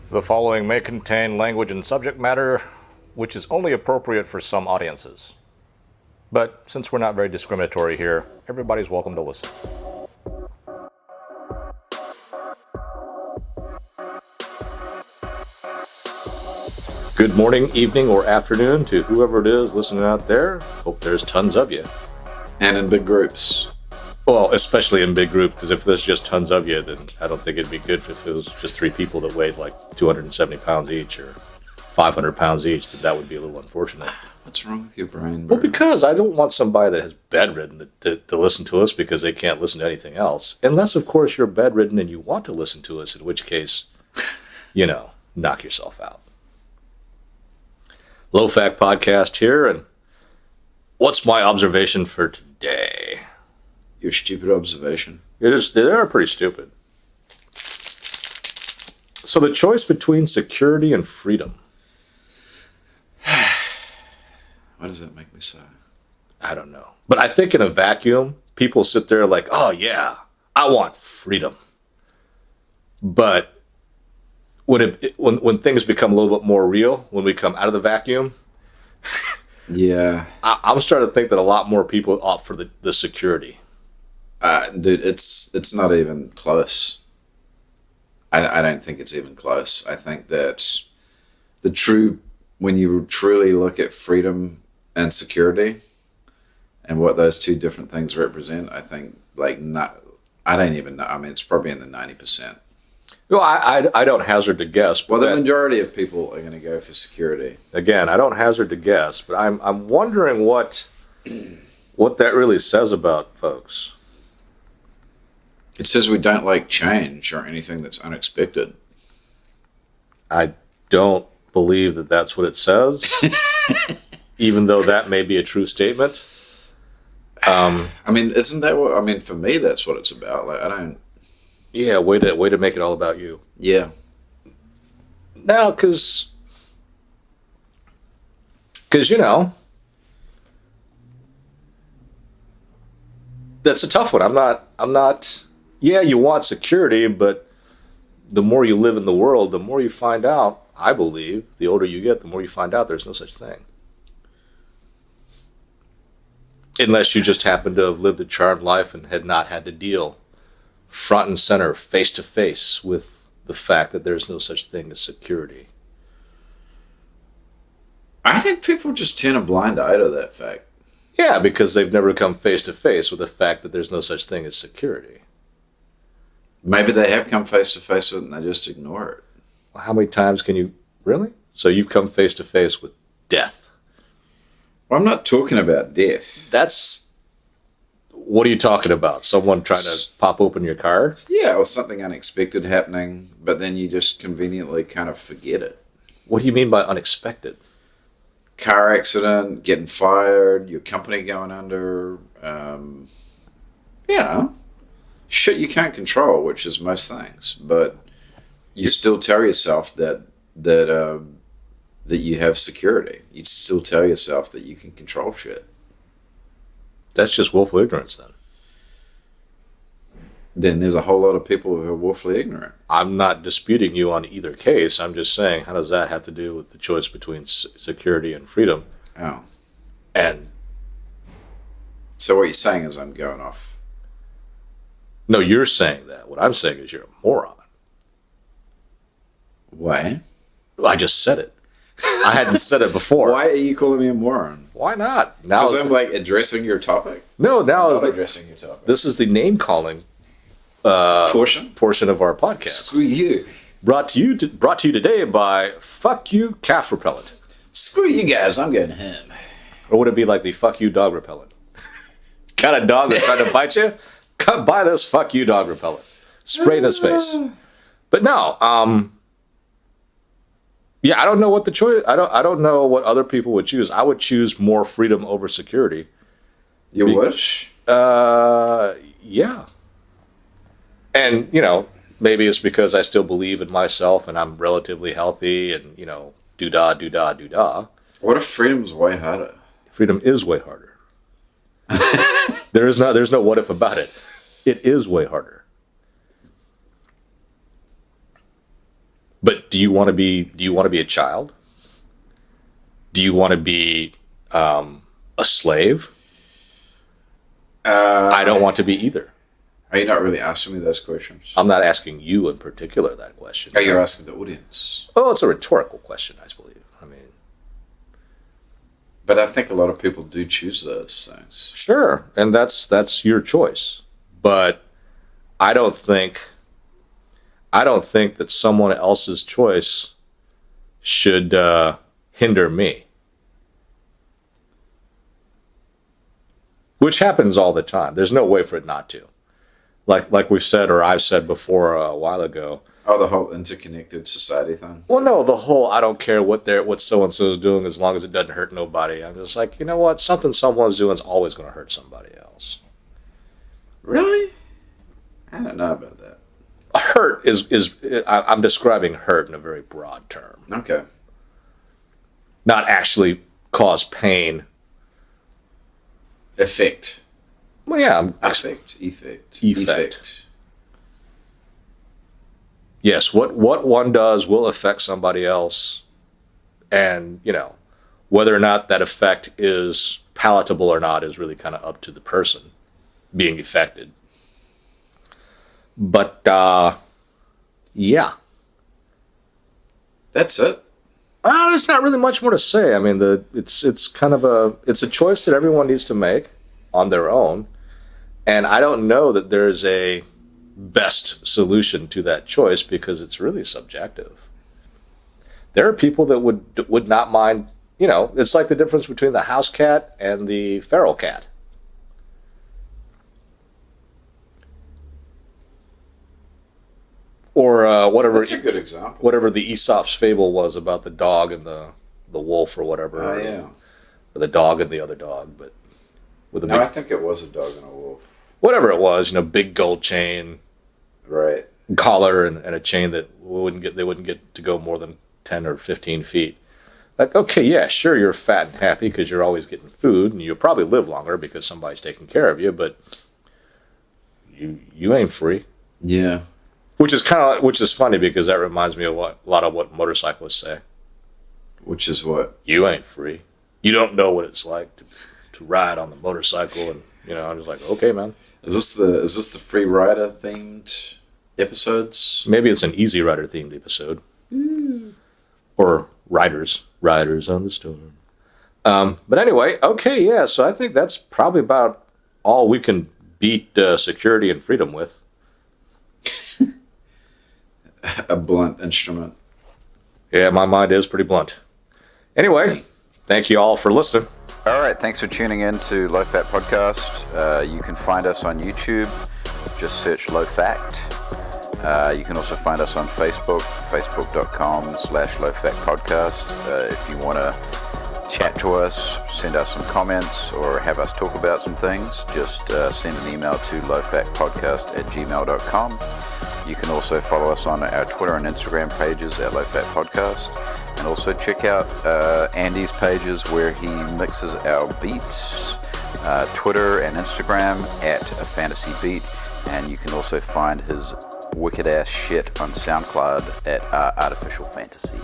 The following may contain language and subject matter which is only appropriate for some audiences. But since we're not very discriminatory here, everybody's welcome to listen. Good morning, evening, or afternoon to whoever it is listening out there. Hope there's tons of you. And in big groups. Well, especially in big groups, because if there's just tons of you, then I don't think it'd be good if it was just three people that weighed like 270 pounds each or 500 pounds each. That would be a little unfortunate. What's wrong with your brain, bro? Well, because I don't want somebody that has bedridden to listen to us because they can't listen to anything else. Unless, of course, you're bedridden and you want to listen to us, in which case, knock yourself out. Low Fact Podcast here, and what's my observation for today? Your stupid observation. They are pretty stupid. So the choice between security and freedom. Why does that make me say? I don't know. But I think in a vacuum, people sit there like, oh yeah, I want freedom. But when things become a little bit more real, when we come out of the vacuum, yeah, I'm starting to think that a lot more people opt for the security. Dude, it's not even close. I don't think it's even close. I think that when you truly look at freedom and security and what those two different things represent, I think I don't even know. I mean, it's probably in the 90%. Well, I don't hazard to guess. But the majority of people are going to go for security. Again, I don't hazard to guess, but I'm wondering what that really says about folks. It says we don't like change or anything that's unexpected. I don't believe that that's what it says, even though that may be a true statement. I mean, isn't that what? I mean, for me, that's what it's about. Like, I don't. Yeah, way to make it all about you. Yeah. Now, because that's a tough one. I'm not. Yeah, you want security, but the more you live in the world, the more you find out. I believe the older you get, the more you find out there's no such thing. Unless you just happen to have lived a charmed life and had not had to deal front and center, face to face with the fact that there's no such thing as security. I think people just turn a blind eye to that fact. Yeah, because they've never come face to face with the fact that there's no such thing as security. Maybe they have come face to face with it and they just ignore it. Well, how many times can you... Really? So you've come face to face with death. Well, I'm not talking about death. That's... What are you talking about? Someone trying to pop open your car? Yeah, or something unexpected happening, but then you just conveniently kind of forget it. What do you mean by unexpected? Car accident, getting fired, your company going under, shit you can't control, which is most things. But you still tell yourself that you have security. You still tell yourself that you can control shit. That's just willful ignorance, then. Then there's a whole lot of people who are willfully ignorant. I'm not disputing you on either case. I'm just saying, how does that have to do with the choice between security and freedom? Oh. And so what you're saying is I'm going off. No, you're saying that. What I'm saying is you're a moron. Why? I just said it. I hadn't said it before. Why are you calling me a moron? Why not? Now because I'm addressing your topic? No, now is addressing your topic. This is the name calling portion of our podcast. Screw you. Brought to you today by Fuck You Calf Repellent. Screw you guys, I'm going home. Or would it be like the Fuck You Dog Repellent? Got a dog that's trying to bite you? Come buy this Fuck You Dog Repellent. Spray in his face. But no, yeah, I don't know what the choice. I don't know what other people would choose. I would choose more freedom over security. You would? Yeah. And, maybe it's because I still believe in myself and I'm relatively healthy and, doo-dah. What if freedom's way harder? Freedom is way harder. There's no what if about it. It is way harder. But do you want to be a child? Do you want to be a slave? I don't want to be either. Are you not really asking me those questions? I'm not asking you in particular that question. Oh, you're asking the audience. Oh, it's a rhetorical question, I believe. I mean, but I think a lot of people do choose those things. sure, and that's your choice. But I don't think that someone else's choice should hinder me. Which happens all the time. There's no way for it not to. Like we've said, or I've said before a while ago. Oh, the whole interconnected society thing. Well, no, the whole I don't care what so and so is doing as long as it doesn't hurt nobody. I'm just like, you know what? Something someone's doing is always going to hurt somebody else. Really? I don't know about that. Hurt I'm describing hurt in a very broad term. Okay. Not actually cause pain. Effect. Well, yeah. Effect. Yes, what one does will affect somebody else. And, whether or not that effect is palatable or not is really kind of up to the person being affected. But, yeah. That's it. There's not really much more to say. I mean, it's kind of it's a choice that everyone needs to make on their own. And I don't know that there's a best solution to that choice because it's really subjective. There are people that would not mind, it's like the difference between the house cat and the feral cat. Or whatever. That's a good example. Whatever the Aesop's fable was about the dog and the wolf or whatever. Oh, yeah. Or the dog and the other dog, but with a No, I think it was a dog and a wolf. whatever it was, big gold chain, Right. collar, and a chain that they wouldn't get to go more than 10 or 15 feet. Like, okay, yeah, sure, you're fat and happy because you're always getting food, and you'll probably live longer because somebody's taking care of you, but you ain't free. Yeah. Which is funny because that reminds me of a lot of what motorcyclists say. Which is what? You ain't free. You don't know what it's like to ride on the motorcycle, and I'm just like, okay, man. Is this the free rider themed episodes? Maybe it's an Easy Rider themed episode, or Riders on the Storm. But anyway, okay, yeah. So I think that's probably about all we can beat security and freedom with. A blunt instrument. Yeah, my mind is pretty blunt. Anyway, thank you all for listening. All right, thanks for tuning in to Low Fat Podcast. You can find us on YouTube. Just search Low Fact. You can also find us on Facebook, facebook.com/lowfatpodcast. If you want to chat to us, send us some comments, or have us talk about some things, just send an email to lowfatpodcast@gmail.com. You can also follow us on our Twitter and Instagram pages at Low Fat Podcast. And also check out Andy's pages where he mixes our beats, Twitter and Instagram at A Fantasy Beat. And you can also find his wicked ass shit on SoundCloud at Artificial Fantasy.